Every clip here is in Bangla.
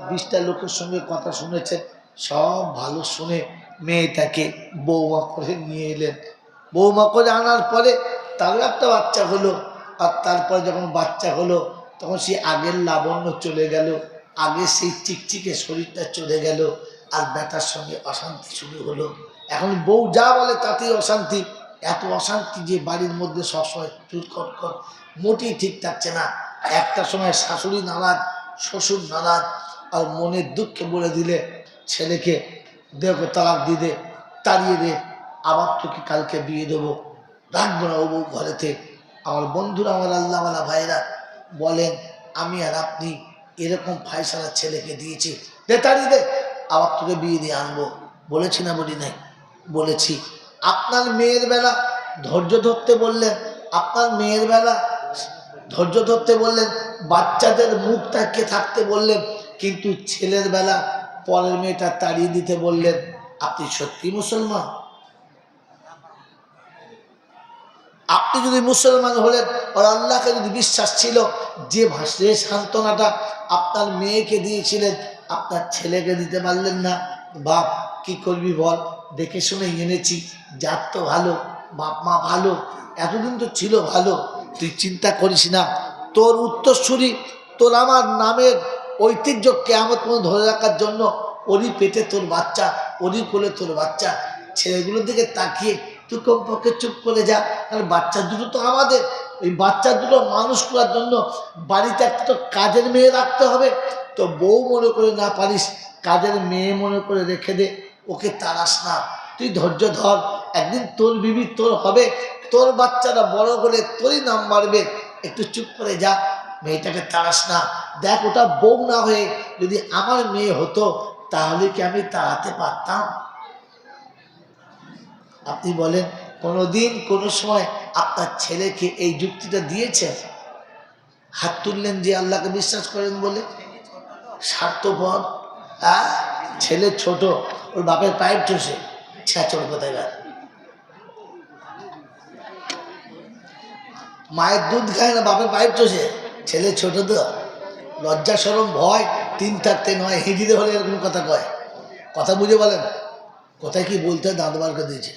20টা লোকের সঙ্গে কথা শুনেছেন, সব ভালো শুনে মেয়েটাকে বৌমা করে নিয়ে এলেন। বৌমা করে আনার পরে তারও একটা বাচ্চা হলো। আর তারপরে যখন বাচ্চা হলো তখন সেই আগের লাবণ্য চলে গেল, আগে সেই চিকচিকে শরীরটা চলে গেল, আর বেটার সঙ্গে অশান্তি শুরু হলো। এখন বউ যা বলে তাতেই অশান্তি, এত অশান্তি যে বাড়ির মধ্যে সবসময় চুলকট মোটেই ঠিক থাকছে না। একটা সময় শাশুড়ি নারাজ, শ্বশুর নারাজ, আর মনের দুঃখে বলে দিলে ছেলেকে দেখো তালাক দিয়ে দে, তাড়িয়ে দে, আবার তোকে কালকে বিয়ে দেবো, রাখবো না ও বউ ঘরেতে। আমার বন্ধুরা, আমার আল্লাহওয়ালা ভাইরা বলেন, আমি আর আপনি এরকম ফায়সালা ছেলেকে দিয়েছি, দে তাড়িয়ে দে, আবার তোকে বিয়ে দিয়ে আনবো। বলেছি না বলি নাই? বলেছি। আপনার মেয়ের বেলা ধৈর্য ধরতে বললেন, আপনার মেয়ের বেলা ধৈর্য ধরতে বললেন, বাচ্চাদের মুখ তাকিয়ে থাকতে বললেন, কিন্তু ছেলের বেলা পরের মেয়েটা তাড়িয়ে দিতে বললেন। আপনি সত্যি মুসলমান? আপনি যদি মুসলমান হলেন, আর আল্লাহকে যদি বিশ্বাস ছিল, যে সান্ত্বনাটা আপনার মেয়েকে দিয়েছিলেন আপনার ছেলেকে দিতে পারলেন না। বাপ কি করবি বল, দেখে শুনে এনেছি, জাত তো ভালো, বাপ মা ভালো, এতদিন তো ছিল ভালো, তুই চিন্তা করিস না, তোর উত্তরসূরি, তোর আমার নামের ঐতিহ্য কেয়ামত পর্যন্ত ধরে রাখার জন্য ওরই পেটে তোর বাচ্চা, ওরই কোলে তোর বাচ্চা। ছেলেগুলোর দিকে তাকিয়ে তুই কমপক্ষে চুপ করে যা, কারণ বাচ্চা দুটো তো আমাদের। ওই বাচ্চা দুটো মানুষ করার জন্য বাড়িতে একটা তো কাজের মেয়ে রাখতে হবে। তো বউ মনে করে না পারিস, কাজের মেয়ে মনে করে রেখে দে, ওকে তাড়াস না, তুই ধৈর্য ধর, একদিন তোর বিবি তোর হবে, তোর বাচ্চারা বড় হলে তোরই নাম মারবে, একটু চুপ করে যা, মেয়েটাকে তাড়াস না। দেখ, ওটা বউ না হয়ে যদি আমার মেয়ে হতো তাহলে কি আমি তাড়াতে পারতাম? আপনি বলেন, কোনোদিন কোনো সময় আপনার ছেলেকে এই যুক্তিটা দিয়েছেন? হাত তুললেন যে আল্লাহকে বিশ্বাস করেন বলে। স্বার্থপর, ছেলে ছোট, ওর বাপের পাইপ চষে, ছেঁচড় কোথায় গেল, মায়ের দুধ খায় না, বাপের পাইপ চষে, ছেলে ছোট তো, লজ্জা শরম ভয় তিন থাকতে নয়, হিঁদিতে হলে এরকম কথা কয়। কথা বুঝে বলেন, কোথায় কি বলতে দাঁত বার করে দিয়েছে।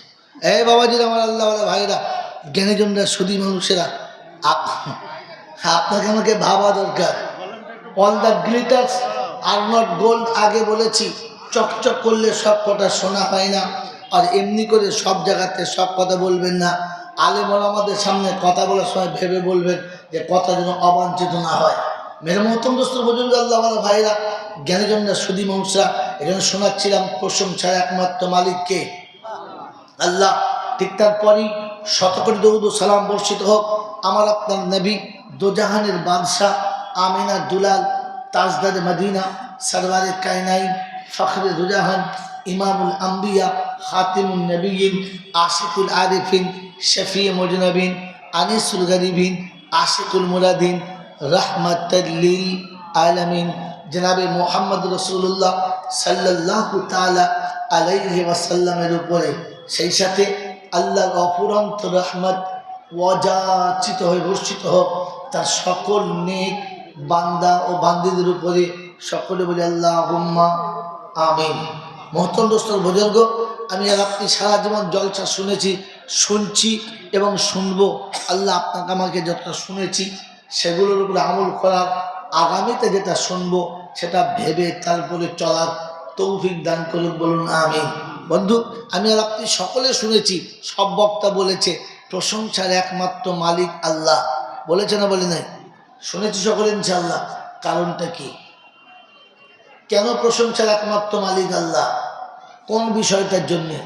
এই বাবাজিরা, আমার আল্লাহ ভাইরা, জ্ঞানীজনরা, সুদী মানুষেরা, আপনাকে আমাকে ভাবা দরকার। All the glitters are not gold, আগে বলেছি, চকচক করলে সব কথা শোনা হয় না, আর এমনি করে সব জায়গাতে সব কথা বলবেন না। আলেম ওলামাদের সামনে কথা বলার সময় ভেবে বলবেন, যে কথা যেন অবাঞ্ছিত না হয়। মেরে মহতম দোস্ত বুজুর্গ আল্লাহ ভাইরা, জ্ঞানীজনরা, সুদী মানুষরা, এখানে শোনাচ্ছিলাম প্রশংসার একমাত্র মালিককে, আল্লাহ। ঠিক তারপরই শতকোটি দরুদ ও সালাম বর্ষিত হোক আমার আপনার নবী, দোজাহানের বাদশাহ, আমিনা দুলাল, তাজদার মদিনা, সরওয়ারে কায়নাইন, ফখরে দুজাহান, ইমামুল আম্বিয়া, খাতিমুন নবীন, আশিকুল আরিফিন, শফি মুজনবিন, আনিসুল গরিবিন, আশিকুল মুরাদিন, রহমতুল লিল আলামিন, জনাবে মোহাম্মদ রাসূলুল্লাহ সাল্লাল্লাহু তাআলা আলাইহি ওয়াসাল্লামের উপরে, সেই সাথে আল্লাহর অফুরন্ত রহমত ওয়াজাচিত হয়ে বর্ষিত হোক তার সকল নেক বান্দা ও বান্দীদের উপরে। সকলে বলি আল্লাহুম্মা আমিন। মহতরম দোস্তর বুজুর্গ, আমি আর আপনি সারা জীবন জলসা শুনেছি, শুনছি এবং শুনবো। আল্লাহ আপনাকে আমাকে যতটা শুনেছি সেগুলোর উপরে আমল করার, আগামীতে যেটা শুনবো সেটা ভেবে তারপরে চলার তৌফিক দান করুন, বলুন আমিন। বন্ধু, আমি আর আপনি সকলে শুনেছি, সব বক্তা বলেছে প্রশংসার একমাত্র মালিক আল্লাহ, বলেছে না বলে নাই? শুনেছি সকলে ইনশাআল্লাহ। কারণটা কি? কেন প্রশংসার একমাত্র মালিক আল্লাহ? কোন বিষয়টার জন্যে?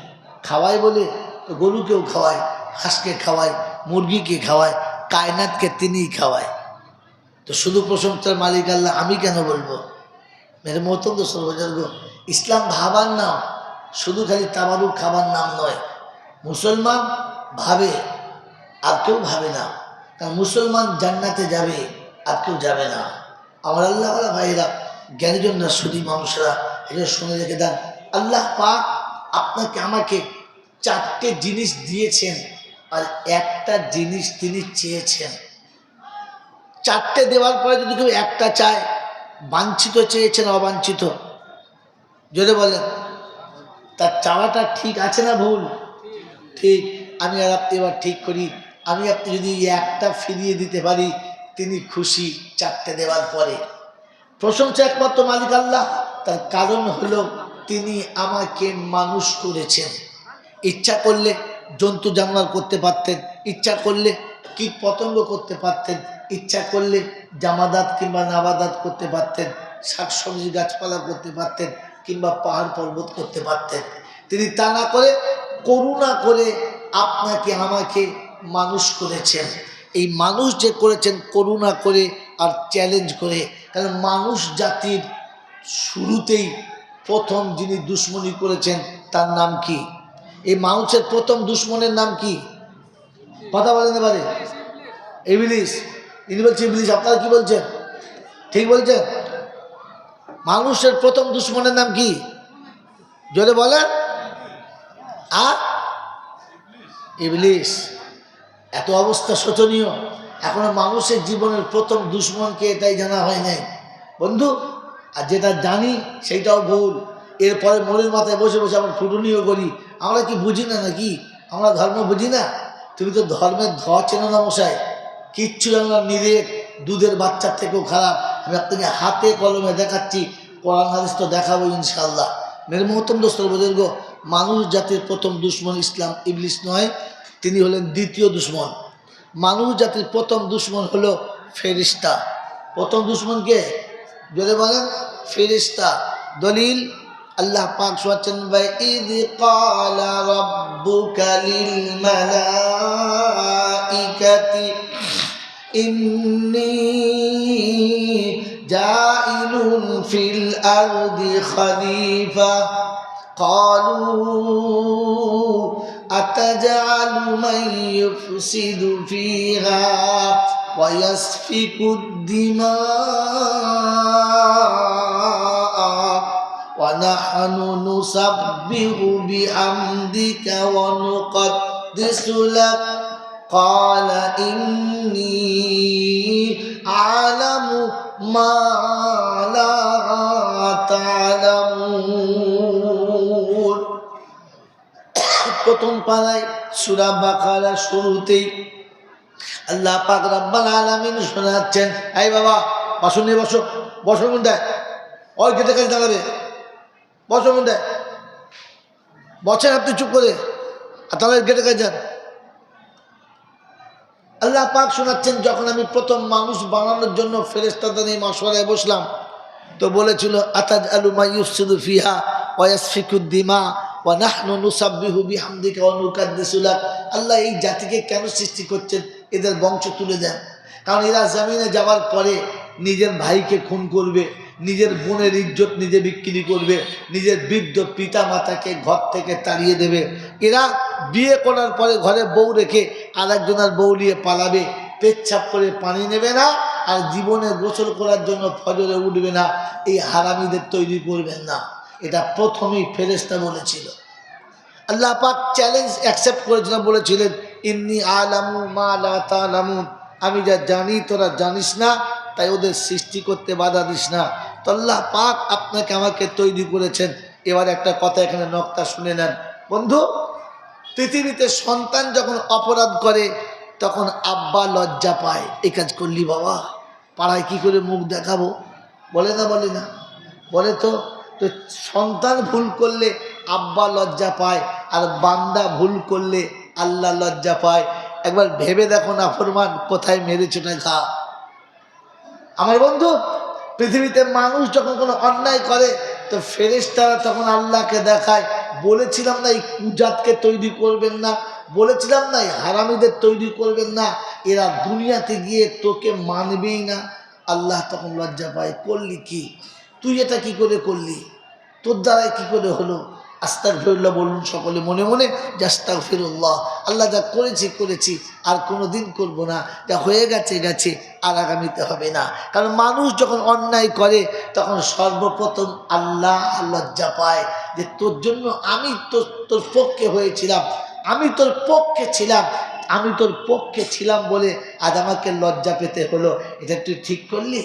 খাওয়ায় বলে? তো গরুকেও খাওয়ায়, হাঁসকে খাওয়ায়, মুরগিকে খাওয়ায়, কায়নাতকে তিনিই খাওয়ায়। তো শুধু প্রশংসার মালিক আল্লাহ আমি কেন বলবো? মেরে মতন তো সর্বজর্গ, ইসলাম ভাবার নাম, শুধু খালি তাবারুক খাবার নাম নয়। মুসলমান ভাবে, আর কেউ ভাবে না, কারণ মুসলমান জান্নাতে যাবে, আর কেউ যাবে না। আমার আল্লাহ ভাইরা, জ্ঞানীজনরা, সুদী মানুষরা, এটা শুনে রেখে দেন। আল্লাহ পাক আপনাকে আমাকে 4টে জিনিস দিয়েছেন, আর একটা জিনিস তিনি চেয়েছেন। 4টে দেওয়ার পরে যদি কেউ একটা চায়, বাঞ্ছিত চেয়েছেন অবাঞ্ছিত? জোরে বলেন। তার চাওয়াটা ঠিক আছে না ভুল? ঠিক। আমি আর আপনি এবার ঠিক করি, আমি আপনি যদি একটা ফিরিয়ে দিতে পারি তিনি খুশি, চারটে দেওয়ার পরে। প্রশংসা একমাত্র মালিক আল্লাহ। তার কারণ হলো তিনি আমাকে মানুষ করেছেন। ইচ্ছা করলে জন্তু জানোয়ার করতে পারতেন, ইচ্ছা করলে কীট পতঙ্গ করতে পারতেন, ইচ্ছা করলে জামাদাত কিংবা নাবাদাত করতে পারতেন, শাকসবজি গাছপালা করতে পারতেন, কিংবা পাহাড় পর্বত করতে পারতেন। তিনি তা না করে করুণা করে আপনাকে আমাকে মানুষ করেছেন। এই মানুষ যে করেছেন করুণা করে আর চ্যালেঞ্জ করে। কারণ মানুষ জাতির শুরুতেই প্রথম যিনি দুশ্মনী করেছেন তার নাম কি? এই মানুষের প্রথম দুশ্মনের নাম কি? কথা বলেন এবারে। ইবলিস। ইনি বলছে ইবলিস, আপনারা কি বলছেন? ঠিক বলছেন? মানুষের প্রথম দুশ্মনের নাম কি? জোরে বলেন। ইবলিস। এত অবস্থা শোচনীয়, এখনো মানুষের জীবনের প্রথম দুশ্মনকে এটাই জানা হয় নাই বন্ধু। আর যেটা জানি সেইটাও ভুল। এরপরে মনের মাথায় বসে বসে আমরা ফুটুনিও করি। আমরা কি বুঝি না নাকি? আমরা ধর্ম বুঝি না? তুমি তো ধর্মের ধোয়া চেনো না মশাই, কিচ্ছু জানো না, নিজের দুধের বাচ্চার থেকেও খারাপ। আমি আপনাকে হাতে কলমে দেখাচ্ছি, কোরআন হাদিস তো দেখাবো ইনশাআল্লাহ। মেরে মহতম দোস্তর বুজুর্গ, মানুষ জাতির প্রথম দুশ্মন ইসলাম, ইবলিস নয়, তিনি হলেন দ্বিতীয় দুশ্মন। মানুষ জাতির প্রথম দুশ্মন হলো ফেরেশতা। প্রথম দুশ্মন কে? জোরে বলেন। ফেরেশতা। দলিল আল্লাহ পাক শোনাচ্ছেন, ইয ক্বালা রাব্বুকা লিল মালাইকাতি ইন্নী জাইলুন ফিল আরদি খলিফা قالوا أتجعل من يفسد فيها ويسفك الدماء ونحن نسبح بحمدك ونقدس لك قال إني أعلم ما لا تعلمون। প্রথম পারায় সূরা বাকারা শুরুতেই আল্লাহ পাক রব্বুল আলামিন শোনাচ্ছেন, এই বাবা বসো, নিয়ে বসো, বসো মুন্ডায়, ওই গেটে কাছে দাঁড়াবে, বসো মুন্ডায়, বসেন আপনি চুপ করে, আর তাহলে গেটে কাছে যান। আল্লাহ পাক শোনাচ্ছেন, যখন আমি প্রথম মানুষ বানানোর জন্য ফেরেশতাদের নিয়ে মাশওয়ারায় বসলাম, তো বলেছিল আতাজআলু মা ইউফসিদু ফিহা ওয়া ইয়াসফিকুদ দিমা ওয়া নাহনু নুসাব্বিহু বিহামদিকা ওয়া নুকাদ্দিসু লাক। আল্লাহ এই জাতিকে কেন সৃষ্টি করছেন? এদের বংশ তুলে দেন। কারণ এরা জমিনে যাওয়ার পরে নিজের ভাইকে খুন করবে, নিজের বোনের ইজ্জত নিজে বিক্রি করবে, নিজের বৃদ্ধ পিতা মাতাকে ঘর থেকে তাড়িয়ে দেবে। এরা বিয়ে করার পরে ঘরে বউ রেখে আর একজনের বউ নিয়ে পালাবে, পেচ্ছাপ করে পানি নেবে না, আর জীবনে গোসল করার জন্য ফজরে উঠবে না। এই হারামিদের তৈরি করবেন না। এটা প্রথমেই ফেরেশতা বলেছিল। আল্লাহ পাক চ্যালেঞ্জ অ্যাকসেপ্ট করেছিলেন, বলেছিলেন ইন্নী আলামু মা লা তা'লামুন, আমি যা জানি তোরা জানিস না, তাই ওদের সৃষ্টি করতে বাধা দিস না। তো আল্লাহ পাক আপনাকে আমাকে তৈরি করেছেন। এবার একটা কথা এখানে নক্তা শুনে নেন বন্ধু। পৃথিবীতে সন্তান যখন অপরাধ করে তখন আব্বা লজ্জা পায়, এই কাজ করলি বাবা, পাড়ায় কি করে মুখ দেখাবো? বলে না, বলে না? বলে তো। তো সন্তান ভুল করলে আব্বা লজ্জা পায়, আর বান্দা ভুল করলে আল্লাহ লজ্জা পায়। একবার ভেবে দেখো না ফরমান কোথায় মেরেছো না ঘা। আমার বন্ধু, পৃথিবীতে মানুষ যখন কোনো অন্যায় করে তো ফেরেশতারা তখন আল্লাহকে দেখায়, বলেছিলাম না এই কুজাতকে তৈরি করবেন না, বলেছিলাম না এই হারামিদের তৈরি করবেন না, এরা দুনিয়াতে গিয়ে তোকে মানবেই না। আল্লাহ তখন লজ্জা পায়, করলি কি তুই, এটা কি করে করলি, তোর দ্বারাই কি করে হলো? আস্তাগফিরুল্লাহ বলুন সকলে মনে মনে, আস্তাগফিরুল্লাহ। আল্লাহ যা করেছি করেছি, আর কোনো দিন করবো না, যা হয়ে গেছে গেছে, আর আগামীতে হবে না। কারণ মানুষ যখন অন্যায় করে তখন সর্বপ্রথম আল্লাহ লজ্জা পায় যে তোর জন্য আমি তোর পক্ষে হয়েছিলাম, আমি তোর পক্ষে ছিলাম, আমি তোর পক্ষে ছিলাম বলে আজ আমাকে লজ্জা পেতে হলো। এটা তুই ঠিক করলি?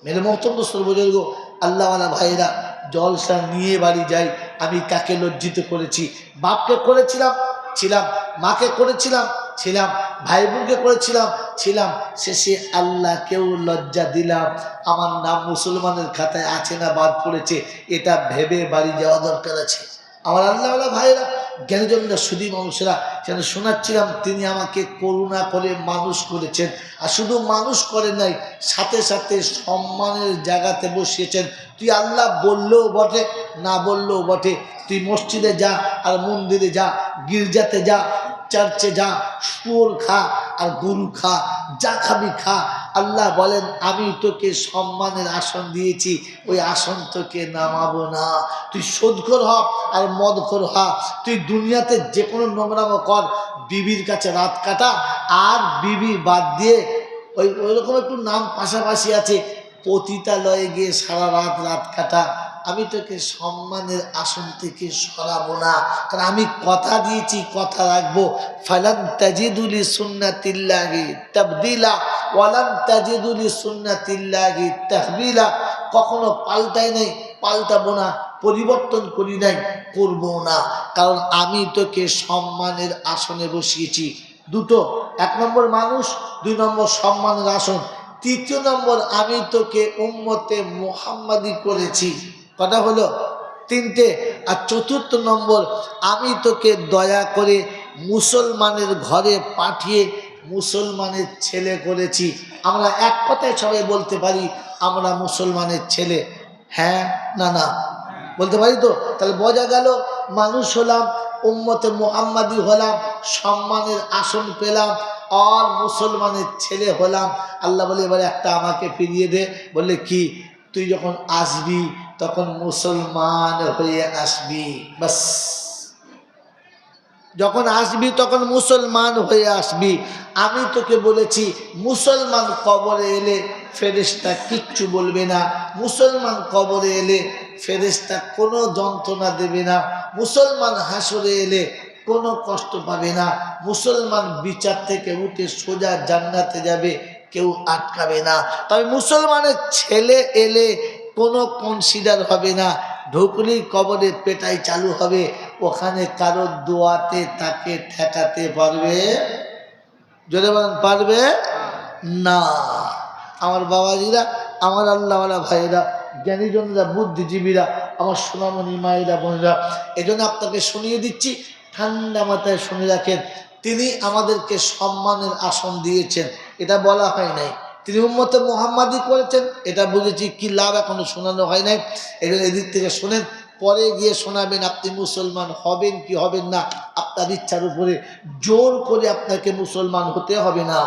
মেরে মোহতম দোস্তর বুজুর্গ, আল্লাহওয়ালা ভাইরা, জলসা নিয়ে বাড়ি যাই। আমি কাকে লজ্জিত করেছি? বাপকে করেছিলাম, ছিলাম। মাকে করেছিলাম, ছিলাম। ভাই বোনকে করেছিলাম, ছিলাম। শেষে আল্লাহকেও লজ্জা দিলাম। আমার নাম মুসলমানের খাতায় আছে না বাদ পড়েছে, এটা ভেবে বাড়ি যাওয়া দরকার আছে। আমার আল্লাহওয়ালা ভাইরা, জ্ঞানীজনরা, সুধী মানুষেরা, যেন শোনাচ্ছিলাম, তিনি আমাকে করুণা করে মানুষ করেছেন। আর শুধু মানুষ করেন নাই, সাথে সাথে সম্মানের জায়গাতে বসিয়েছেন। তুই আল্লাহ বললেও বটে, না বললেও বটে। তুই মসজিদে যা আর মন্দিরে যা, গির্জাতে যা, চার্চে যা, শুয়োর খা আর গরু খা, যা খাবি খা। আল্লাহ বলেন, আমি তোকে সম্মানের আসন দিয়েছি, ওই আসন তোকে নামাবো না। তুই সুদখোর হ আর মদখোর হ, তুই দুনিয়াতে যে কোনো নোংরামো কর, বিবির কাছে রাত কাটা, আর বিবি বাদ দিয়ে ওইরকম একটু নাম পাশাপাশি আছে, পতিতালয়ে গিয়ে সারা রাত রাত কাটা। আমি তোকে সম্মানের আসন থেকে সরাবো না, কারণ আমি কথা দিয়েছি, কথা রাখবো। ফালান তাজিদুলি সুন্নাতিল্লাহি তাবদিলা ওয়ালান তাজিদুলি সুন্নাতিল্লাহি তাহবিলা। কখনো পাল্টাই নাই, পাল্টাবো না, পরিবর্তন করি নাই, করবো না, কারণ আমি তোকে সম্মানের আসনে বসিয়েছি। দুটো, 1 নম্বর মানুষ, 2 নম্বর সম্মানের আসন, 3 নম্বর আমি তোকে উম্মতে মুহাম্মাদি করেছি। কথা হলো 3টে। আর 4 নম্বর, আমি তোকে দয়া করে মুসলমানের ঘরে পাঠিয়ে মুসলমানের ছেলে করেছি। আমরা এক কথায় সবাই বলতে পারি, আমরা মুসলমানের ছেলে। হ্যাঁ না না বলতে পারি তো? তাহলে বোঝা গেল, মানুষ হলাম, উম্মতে মুহাম্মাদি হলাম, সম্মানের আসন পেলাম, আর মুসলমানের ছেলে হলাম। আল্লাহ বলে, এবারে একটা আমাকে ফিরিয়ে দে। বললে কি? তুই যখন আসবি তখন মুসলমান হয়ে আসবি, বাস। যখন আসবি তখন মুসলমান হয়ে আসবি। আমি তোকে বলেছি, মুসলমান কবরে এলে ফেরেশতা কিচ্ছু বলবে না, মুসলমান কবরে এলে ফেরেশতা কোনো যন্ত্রণা দেবে না, মুসলমান হাসরে এলে কোনো কষ্ট পাবে না, মুসলমান বিচার থেকে উঠে সোজা জান্নাতে যাবে, কেউ আটকাবে না। তবে মুসলমানের ছেলে এলে কোনো কনসিডার হবে না, ঢুকলেই কবরে পেটাই চালু হবে, ওখানে কারোর দোয়াতে তাকে ঠেকাতে পারবে? জোরে বলেন, পারবে না। আমার বাবাজিরা, আমার আল্লাহওয়ালা ভাইরা, জ্ঞানীজনরা, বুদ্ধিজীবীরা, আমার সোনামণি মায়েরা, বোনেরা, এই জন্য আপনাকে শুনিয়ে দিচ্ছি, ঠান্ডা মাথায় শুনে রাখেন। তিনি আমাদেরকে সম্মানের আসন দিয়েছেন, এটা বলা হয় নাই। তিনি উম্মতে মুহাম্মাদি করেছেন, এটা বুঝেছি। কি লাভ, এখনো শোনানো হয় নাই। এই জন্য এদিক থেকে শোনেন, পরে গিয়ে শোনাবেন। আপনি মুসলমান হবেন কি হবেন না আপনার ইচ্ছার উপরে, জোর করে আপনাকে মুসলমান হতে হবে না।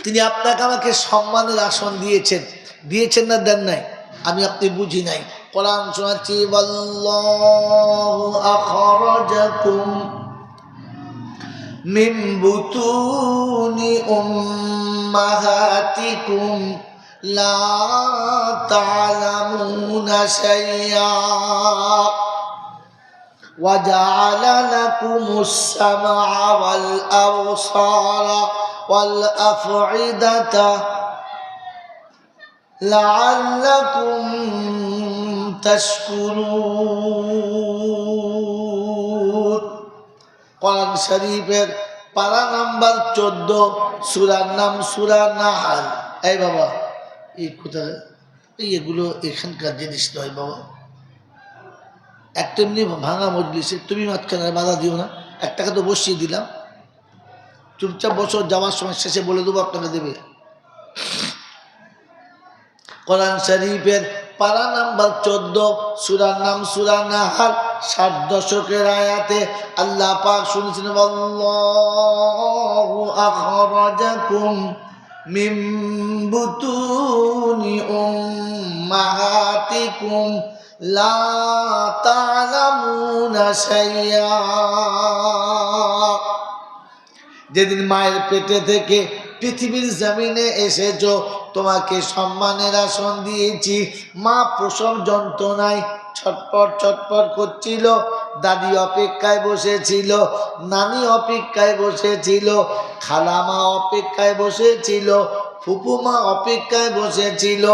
তিনি আপনাকে আমাকে সম্মানের আসন দিয়েছেন, দিয়েছেন না দেন নাই? আমি আপনি বুঝি নাই। কোরআন শোনাচ্ছি, ওয়াল্লাহু আখরাজাকুম মিন বুতুনি উম্মাহাতিকুম লা তা'লামুনা শাইআ ওয়া জা'আলা লাকুমুস সামআ ওয়াল আবসারা ওয়াল আফইদাতা লাআল্লাকুম তাশকুরুন। কোরআন শরীফের পারা নাম্বার 14, সূরার নাম সূরা নাহল। এই বাবা, এই কোথায় এগুলো এখানকার জিনিস নয় বাবা। একটা এমনি ভাঙা মজলিসে তুমি মাঝখানে বাধা দিও না। 1 টাকা তো বসিয়ে দিলাম, চুপচাপ বছর, যাওয়ার সময় শেষে বলে দেবো আপনাকে দেবে। কোরআন শরীফের পারা নাম্বার 14, সূরার নাম সূরা নাহল, 60 দশকের আয়াতে আল্লাহ পাক শুনেছেন, আল্লাহু আখরাজাকুম মিন বুতুনি উম্মাহাতিকুম লা তা'লামুনা শাইআ। যেদিন মায়ের পেটে থেকে পৃথিবীর জমিনে এসেছো, তোমাকে সম্মানের আসন দিয়েছি। মা প্রসব যন্ত্রণায় ছটপট ছটপট করছিল, দাদি অপেক্ষায় বসেছিল, নানি অপেক্ষায় বসেছিল, খালামা অপেক্ষায় বসেছিল, ফুপুমা অপেক্ষায় বসেছিল,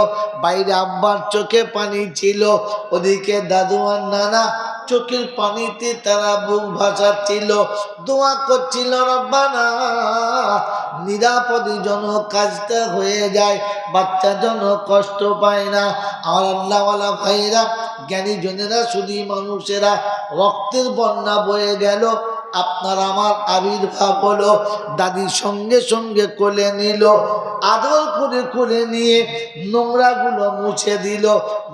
বাইরে আব্বার চোখে পানি ছিল, ওদিকে দাদু আর নানা চোখের পানিতে তারা বুক ভাসাচ্ছিল, দোয়া করছিল রব্বানা নিরাপদে যেন কাজটা হয়ে যায়, বাচ্চা যেন কষ্ট পায় না। আমার আল্লাহওয়ালা ভাইরা, জ্ঞানী জনেরা, শুধু মানুষেরা, রক্তের বন্যা বয়ে গেল। আপনার আমার আবির্ভাব হলো, দাদির সঙ্গে সঙ্গে কোলে নিল, আদর করে কোলে নিয়ে নোংরাগুলো মুছে দিল,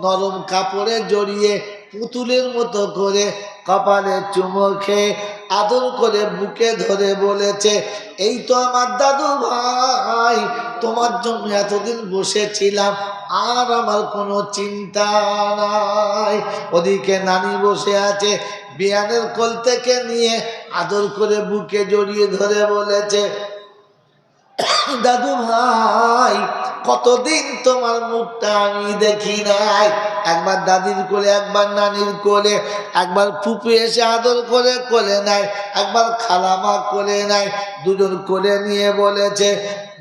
নরম কাপড়ে জড়িয়ে পুতুলের মতো করে কপালে চুমো খেয়ে আদর করে বুকে ধরে বলেছে, এই তো আমার দাদু ভাই, তোমার জন্য এতদিন বসেছিলাম, আর আমার কোনো চিন্তা নাই। ওদিকে নানি বসে আছে, বিয়ানের কোল থেকে নিয়ে আদর করে বুকে জড়িয়ে ধরে বলেছে, দাদু ভাই, কতদিন তোমার মুখটা আমি দেখি নাই। একবার দাদির কোলে, একবার নানির কোলে, একবার ফুপি এসে আদর করে কোলে নেয়, একবার খালামা কোলে নেয়, দুজন কোলে নিয়ে বলেছে,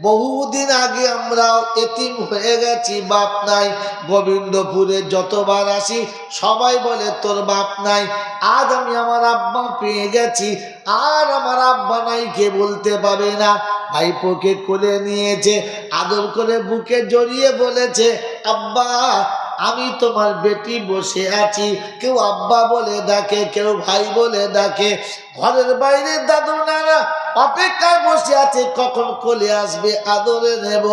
বহুদিন আগে আমরা এতিম হয়ে গেছি, বাপ নাই। গোবিন্দপুরে যতবার আসি সবাই বলে তোর বাপ নাই, আজ আমি আমার আব্বা পেয়ে গেছি, আর আমার আব্বা নাই কে বলতে পাবে না। ভাইপোকে কোলে নিয়েছে, আদর করে বুকে জড়িয়ে বলেছে, আব্বা আমি তোমার বেটি বসে আছি। কেউ আব্বা বলে ডাকে, কেউ ভাই বলে ডাকে। ঘরের বাইরে দাদু নানা অপেক্ষায় বসে আছে, কখন কোলে আসবে, আদরে নেব।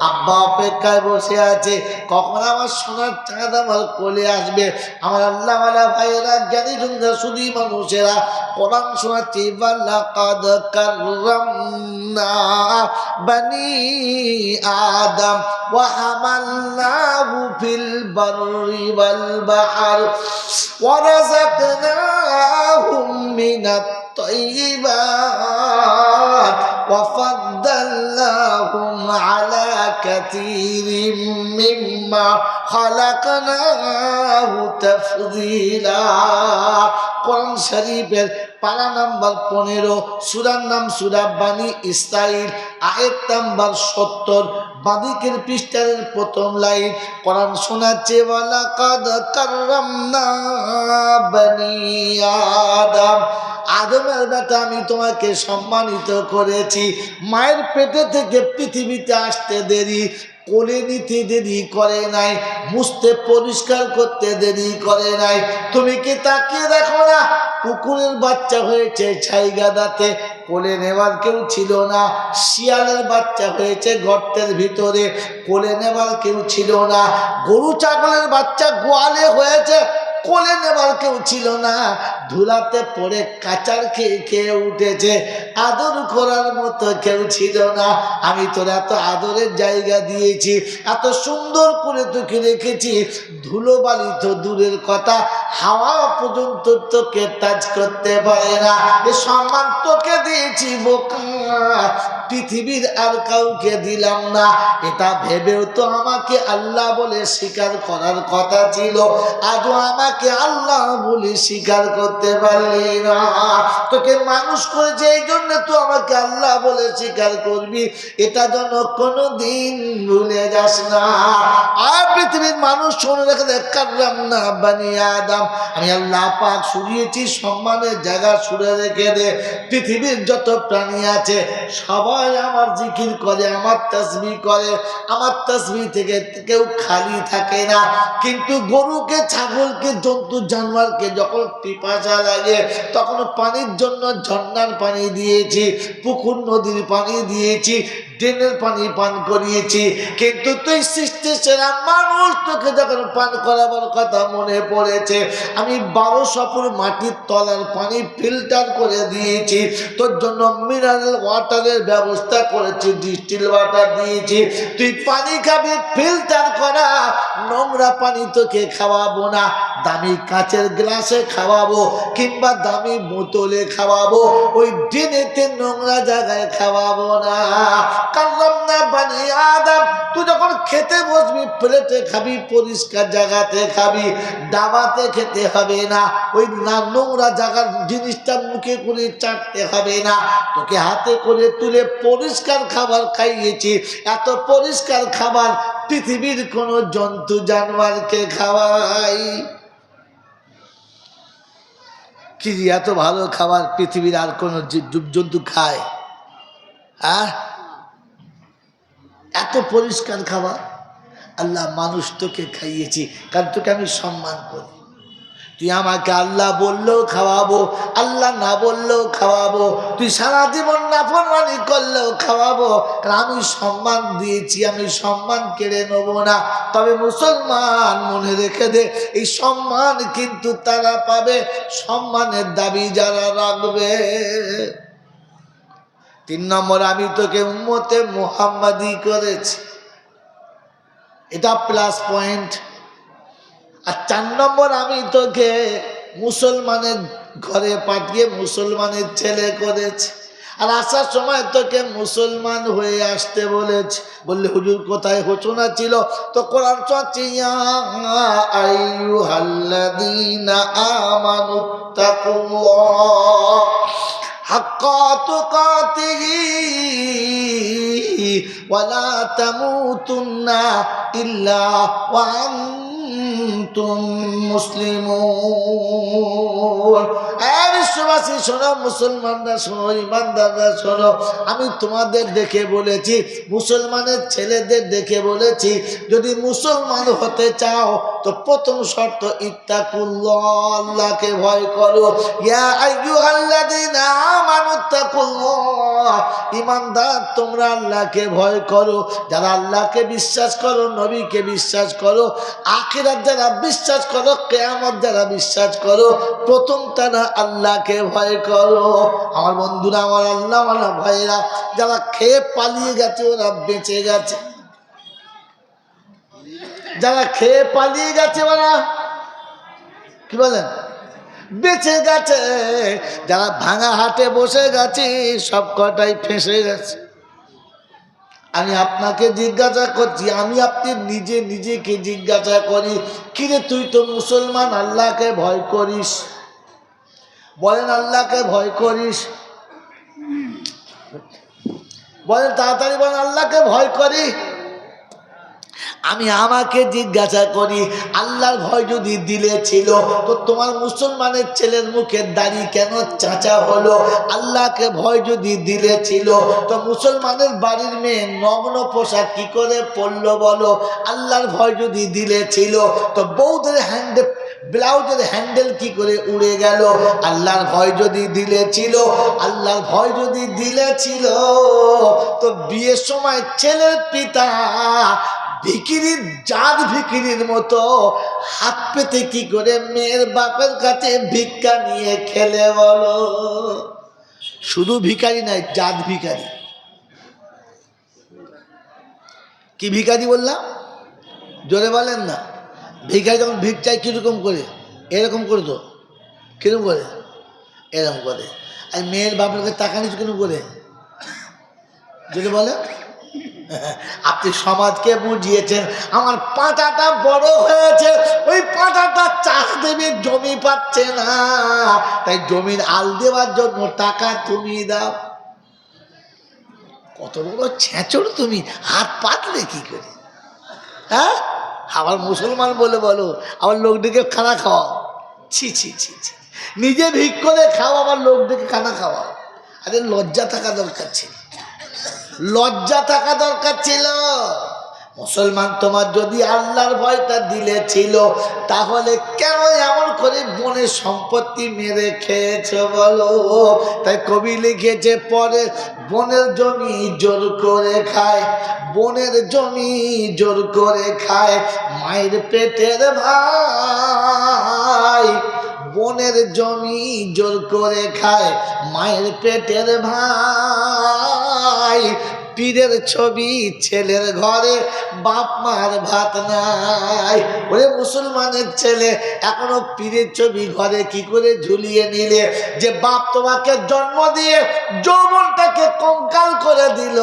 আব্বা অপেক্ষায় বসে আছে, কখন আমার সোনার চাঁদ আমার কোলে আসবে। আমার আল্লাহওয়ালা ভাইয়েরা, জ্ঞানী জনরা, শুধু মানুষেরা, কোরআন শোনাচ্ছি, ওয়ালাকাদ কাররামনা বানি আদম ওয়া হামালনাহু ফিল বাররি ওয়াল বাহর ওয়া রাযাকনাহুম মিনাত তাইয়্যিবাত ওয়া ফাদ্দালনাহুম আলা কাসীরিম মিম্মা খালাকনাহু তাফদীলা। কোরআন শরীফের পারা নাম্বার 15, সূরার নাম সূরা বানি ইসরাইল, আয়াত নাম্বার 70, বাদিকের পৃষ্ঠার প্রথম লাইন। কোরআন শোনাচ্ছে, ওয়ালাকাদ কাররামনা বানি আদম, আদমের বেটা আমি তোমাকে সম্মানিত করেছি। মায়ের পেটে থেকে পৃথিবীতে আসতে দেরি, কোলে নিতে দেরি করে নাই, মুছতে পরিষ্কার করতে দেরি করে নাই। তুমি কি তাকিয়ে দেখো না, কুকুরের বাচ্চা হয়েছে ছাইগাদাতে, কোলে নেওয়ার কেউ ছিল না। শিয়ালের বাচ্চা হয়েছে গর্তের ভিতরে, কোলে নেওয়ার কেউ ছিল না। গরু ছাগলের বাচ্চা গোয়ালে হয়েছে, কোলে নেবার কেউ ছিল না। ধুলাতে পড়ে কাচার খেয়ে খেয়ে উঠেছে, আদর করার মতো কেউ ছিল না। আমি তোর এত আদরের জায়গা দিয়েছি, এত সুন্দর করে তোকে রেখেছি, ধুলোবালি তো দূরের কথা, হাওয়া পর্যন্ত তোকে টাচ করতে পারে না। এ সম্মান তোকে দিয়েছি বোকা, পৃথিবীর আর কাউকে দিলাম না। এটা ভেবেও তো আমাকে আল্লাহ বলে স্বীকার করার কথা ছিল, আজও আমাকে আল্লাহ বলে স্বীকার করতে পারলি না। তোকে মানুষ করেছে এই জন্য তো আমাকে আল্লাহ বলে স্বীকার করবি, এটা যেন কোনোদিন ভুলে যাস না। আর পৃথিবীর মানুষ শুনে রেখে দেখ, কাররামনা বানি আদম, আমি আল্লাহ পাক সরিয়েছি সম্মানের জায়গা সুরে রেখে দে। পৃথিবীর যত প্রাণী আছে সবাই আমার জিকির করে, আমার তাসবিহ করে, আমার তাসবিহ থেকে কেউ খালি থাকে না। কিন্তু গরুকে, ছাগলকে, জন্তু জানোয়ারকে যখন পিপাসা লাগে তখন পানির জন্য ঝর্ণার পানি দিয়েছি, পুকুর নদীর পানি দিয়েছি, ড্রেনের পানি পান করিয়েছি। কিন্তু তুই সৃষ্টি সেরা মানুষ, তোকে যখন পান করাবার কথা মনে পড়েছে, আমি 1200 ফুট মাটির তলার পানি ফিল্টার করে দিয়েছি। তোর জন্য মিনারেল ওয়াটারের ব্যবস্থা করেছি, ডিস্টিল ওয়াটার দিয়েছি। তুই পানি খাবি ফিল্টার করা, নোংরা পানি তোকে খাওয়াবো না, দামি কাচের গ্লাসে খাওয়াবো কিংবা দামি বোতলে খাওয়াবো, ওই ডিনেতে নোংরা জায়গায় খাওয়াবো না। কাররামনা বানি আদম, তুই যখন খেতে বসবি প্লেটে খাবি, পরিষ্কার জায়গাতে খাবি, ডাবাতে খেতে হবে না, ওই নোংরা জায়গার জিনিসটা মুখে করে চাটতে হবে না, তোকে হাতে করে তুলে পরিষ্কার খাবার খাইয়েছি। এত পরিষ্কার খাবার পৃথিবীর কোন জন্তু জানোয়ারকে খাওয়াই কি? এত ভালো খাবার পৃথিবীর আর কোন জীবজন্তু খায়? এত পরিষ্কার খাবার আল্লাহ মানুষ তোকে খাইয়েছি, কারণ তোকে আমি সম্মান করি। তুই আমাকে আল্লাহ বললেও খাওয়াবো, আল্লাহ না বললেও খাওয়াবো, তুই সারা জীবন নাফরমানি করলেও খাওয়াবো, কারণ আমি সম্মান দিয়েছি, আমি সম্মান কেড়ে নেবো না। তবে মুসলমান মনে রেখে দে, এই সম্মান কিন্তু তারা পাবে সম্মানের দাবি যারা রাখবে। 3 নম্বর, আমি তোকে উম্মতে মুহাম্মাদি করেছি, এটা প্লাস পয়েন্ট। আর 4 নম্বর, আমি তোকে মুসলমানের ঘরে পাঠিয়ে মুসলমানের ছেলে করেছি, আর আসার সময় তোকে মুসলমান হয়ে আসতে বলেছি। বললে হুজুর কোথায় ঘোষণা ছিল? তো কোরআন চলছে, ইয়া আইয়ুহাল্লাযীনা আমানু তাকুল্লাহ হাক্কা তুকাতিহি ওয়ালা তামুতুন্না ইল্লা ওয়া আনতুম মুসলিমুন। বিশ্ববাসী শোনো, মুসলমানরা শোনো, ইমানদাররা শোনো, আমি তোমাদের দেখে বলেছি, মুসলমানের ছেলেদের দেখে বলেছি, যদি মুসলমান হতে চাও তো প্রথম শর্ত ইত্তাকুল্লাহ, আল্লাহকে ভয় করো। ইয়া আইয়ুহাল্লাযীনা আমানু তাকুল্লাহ, ইমানদার তোমরা আল্লাহকে ভয় করো। যারা আল্লাহকে বিশ্বাস করো, নবীকে বিশ্বাস করো, আখিরাত যারা বিশ্বাস করো, কিয়ামত যারা বিশ্বাস করো, প্রথম তারা আল্লাহকে ভয় করো। আমার বন্ধুরা, আমার আল্লাহ ওয়ালা ভাইরা, যারা খেয়ে পালিয়ে গেছে ওরা বেঁচে গেছে, যারা খেয়ে পালিয়ে গেছে ওরা কি বলেন বেঁচে গেছে, যারা ভাঙা হাটে বসে গেছে সব কটাই ফেঁসে গেছে। আমি আপনাকে জিজ্ঞাসা করছি, আমি আপনি নিজে নিজেকে জিজ্ঞাসা করি, কিরে তুই তো মুসলমান, আল্লাহকে ভয় করিস? বলেন আল্লাহকে ভয় করিস? বলেন তাড়াতাড়ি বলেন, আল্লাহকে ভয় করি? আমি আমাকে জিজ্ঞাসা করি, আল্লাহর ভয় যদি দিলে ছিল তো তোমার মুসলমানের ছেলের মুখের দাড়ি কেন চাচা হলো? আল্লাহকে ভয় যদি দিলে ছিল তো মুসলমানের বাড়ির মেয়ে নগ্ন পোশাক কি করে পরলো বলো? আল্লাহর ভয় যদি দিলে ছিল তো বউদের ব্লাউজের হ্যান্ডেল কি করে উড়ে গেল? আল্লাহর ভয় যদি দিলে ছিল, আল্লাহর ভয় যদি দিলে ছিল তো বিয়ের সময় ছেলের পিতা ভিখিরির জাত ভিখিরির মতো হাত পেতে কি করে মেয়ের বাপের কাছে ভিক্ষা নিয়ে খেলে বলো? শুধু ভিখারি নাই, জাত ভিখারি। কি ভিখারি বললাম? জোরে বলেন না। ভিখারি যখন ভিক চাই কিরকম করে? এরকম করে তো, কিরকম করে? এরকম করে। আর মেয়ের বাপের কাছে টাকা নিচ্ছে কিরকম করে? যদি বলে আপনি সমাজকে বুঝিয়েছেন, আমার পাটাটা বড় হয়েছে, ওই পাটাটা চাষ দেবে, জমি পাচ্ছে না, তাই জমির আল দেওয়ার জন্য টাকা তুমি দাও। কত বড় ছেঁচড় তুমি, হাত পাতলে কি করে? হ্যাঁ, আবার মুসলমান বলে বলো, আবার লোক ডেকে খানা খাওয়াও। ছি ছি ছি ছি, নিজে ভিক করে খাও, আবার লোক ডেকে খানা খাওয়াও। আরে লজ্জা থাকা দরকার ছিল, লজ্জা থাকা দরকার ছিল। মুসলমান তোমার যদি আল্লাহর ভয়টা দিলে ছিল, তাহলে কেন এমন করে বনের সম্পত্তি মেরে খেয়েছো বলো? তাই কবি লিখেছে, পরে বনের জমি জোর করে খায়, বনের জমি জোর করে খায় মায়ের পেটের ভাই, বনের জমি জোর করে খায় মায়ের পেটের ভাই, পীরের ছবি ছেলের ঘরে, বাপ মার ভাত নাই। ওরে মুসলমানের ছেলে, এখনো পীরের ছবি ঘরে কি করে ঝুলিয়ে নিলে? যে বাপ তোমাকে জন্ম দিয়ে যৌবনটাকে কঙ্কাল করে দিল,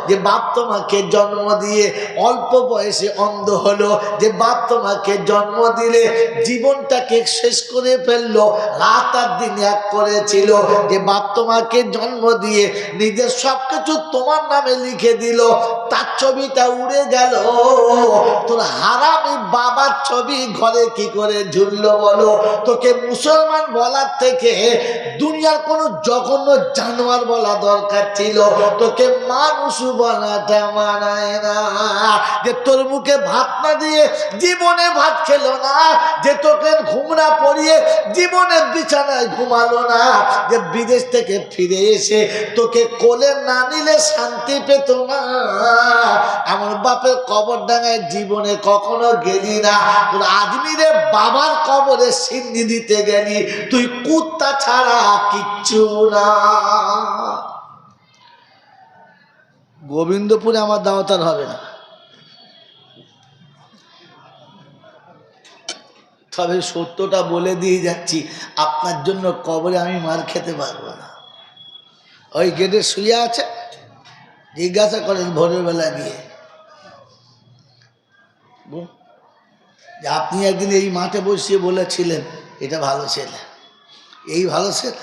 যে বাপ তোমাকে জন্ম দিয়ে অল্প বয়সে অন্ধ হলো, যে বাপ তোমাকে জন্ম দিলে জীবনটাকে শেষ করে ফেললো, রাত আর দিন এক করেছিল, যে বাপ তোমাকে জন্ম দিয়ে নিজের সবকিছু তোমার নামে লিখে দিল, তার ছবিটা উড়ে গেল, তোর হারামি বাবার ছবি ঘরে কি করে ঝুললো বলো? তোকে মুসলমান বলার থেকে দুনিয়ার কোনো জঘন্য জানোয়ার বলা দরকার ছিল, তোকে মানুষ বলাটা মানায় না। যে তোর মুখে ভাত না দিয়ে জীবনে ভাত খেলো না, যে তোকে ঘুমনা পড়িয়ে জীবনে বিছানায় ঘুমালো না, যে বিদেশ থেকে ফিরে এসে তোকে কোলে না নিলে শান্তি পেত না, আমার বাপের কবর ডাঙায় জীবনে কখনো গেলি না, তোর আজমিরে বাবার কবরে সিন্নি দিতে গেলি, তুই কুত্তা ছাড়া কিচ্ছু না। গোবিন্দপুরে আমার দাওয়াত আর হবে না, তবে সত্যটা বলে দিয়ে যাচ্ছি, আপনার জন্য কবরে আমি মার খেতে পারবো না। ওই গেটে শুয়ে আছে, জিজ্ঞাসা করেন ভোরের বেলা গিয়ে যে আপনি একদিন এই মাঠে বসিয়ে বলেছিলেন এটা ভালো ছেলে, এই ভালো ছেলে।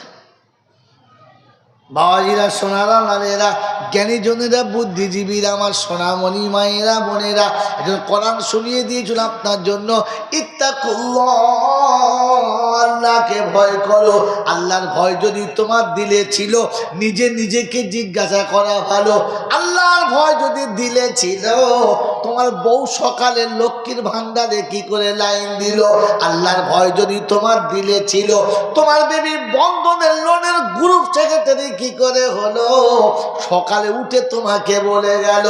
বাবাজিরা, সোনারা, নারীরা, জ্ঞানীজনেরা, বুদ্ধিজীবীরা, আমার সোনামণি মায়েরা, বোনেরা, এটা কোরআন শুনিয়ে দিয়েছিল আপনার জন্য। ইত্তাকুল্লাহ, আল্লাহকে ভয় করো। আল্লাহর ভয় যদি তোমার দিলে ছিল, নিজেকে জিজ্ঞাসা করা ভালো। আল্লাহর ভয় যদি দিলে ছিল, তোমার বউ সকালে লক্ষ্মীর ভান্ডারে কি করে লাইন দিল? আল্লাহর ভয় যদি তোমার দিলে ছিল, তোমার বেবি বন্ধনের লোনের গ্রুপ সেক্রেটারি কি করে হলো? সকালে উঠে তোমাকে বলে গেল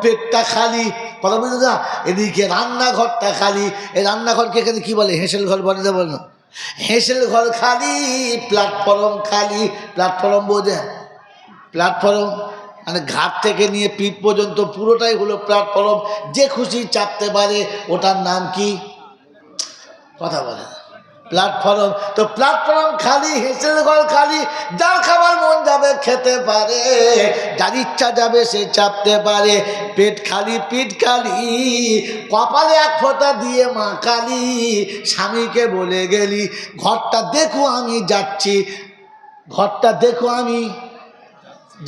পেটটা খালি, কথা বুঝলো না? এদিকে রান্নাঘরটা খালি। এই রান্নাঘরকে এখানে কি বলে? হেঁসেল ঘর বলে দেবো না? হেঁসেল ঘর খালি, প্ল্যাটফর্ম খালি। প্ল্যাটফর্ম বোঝেন? প্ল্যাটফর্ম মানে ঘাট থেকে নিয়ে পিঠ পর্যন্ত পুরোটাই হলো প্ল্যাটফর্ম, যে খুশি চাপতে পারে। ওটার নাম কি? কথা বলে প্ল্যাটফর্ম। তো প্ল্যাটফর্ম খালি, হেঁসেল ঘর খালি। যার খাবার মন যাবে খেতে পারে, যার ইচ্ছা যাবে সে চাপতে পারে। পেট খালি, পিঠ খালি, কপালে এক ফোঁটা দিয়ে মা কালী। স্বামীকে বলে গেলি ঘরটা দেখো আমি যাচ্ছি, ঘরটা দেখো আমি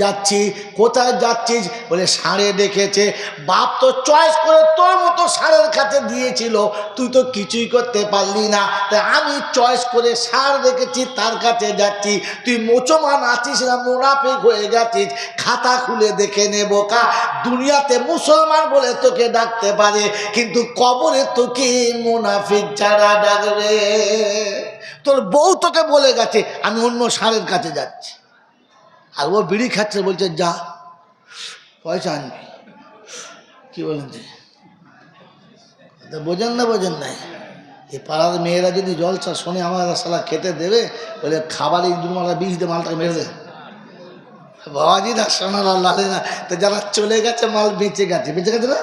যাচ্ছি। কোথায় যাচ্ছিস? বলে ষাঁড়ে ডেকেছে। বাপ তো চয়েস করে তোর মতো ষাঁড়ের কাছে দিয়েছিল, তুই তো কিছুই করতে পারলি না, তাই আমি চয়েস করে ষাঁড় রেখেছি, তার কাছে যাচ্ছি। তুই মুসলমান আছিস না মুনাফিক হয়ে গেছিস? খাতা খুলে দেখে নেব কা। দুনিয়াতে মুসলমান বলে তোকে ডাকতে পারে, কিন্তু কবরে তোকে মুনাফিক ছাড়া ডাকবে। তোর বউ তোকে বলে গেছে আমি অন্য ষাঁড়ের কাছে যাচ্ছি, আর ও বিড়ি খাচ্ছে, বলছে যা পয়সা আনবি। কি বলেন? বোঝেন না? বোঝেন নাই? এই পাড়ার মেয়েরা যদি জলসা শোনে আমার সালা খেতে দেবে, বলে খাবারে দুমালা বিষ দিয়ে মালটাকে মেরে দেবে। বাবাজি না, সোনার লালে না। তো যারা চলে গেছে মাল বেঁচে গেছে, বেঁচে গেছে না?